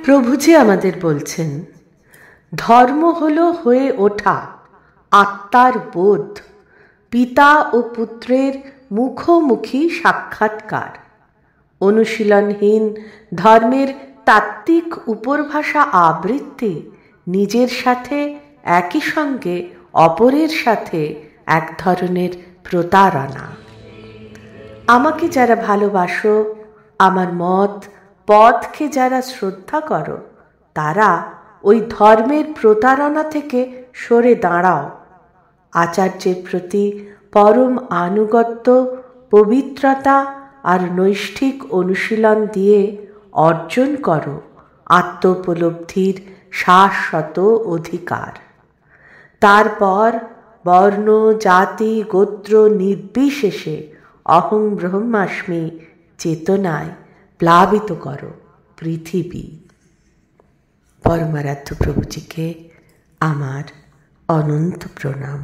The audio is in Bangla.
প্রভুজি আমাদের বলছেন, ধর্ম হল হয়ে ওঠা আত্মার বোধ, পিতা ও পুত্রের মুখোমুখি সাক্ষাৎকার। অনুশীলনহীন ধর্মের তাত্ত্বিক উপরভাষা আবৃত্তি নিজের সাথে একই সঙ্গে অপরের সাথে এক ধরনের প্রতারণা। আমাকে যারা ভালোবাসো, আমার মত পথকে যারা শ্রদ্ধা করো, তারা ওই ধর্মের প্রতারণা থেকে সরে দাঁড়াও। আচার্যের প্রতি পরম আনুগত্য, পবিত্রতা আর নৈষ্ঠিক অনুশীলন দিয়ে অর্জন করো আত্মোপলব্ধির শাশ্বত অধিকার। তারপর বর্ণ, জাতি, গোত্র নির্বিশেষে অহং ব্রহ্মাস্মি চেতনায় প্লাবিত করো পৃথিবী। পরমারাধ্য প্রভুজিকে আমার অনন্ত প্রণাম।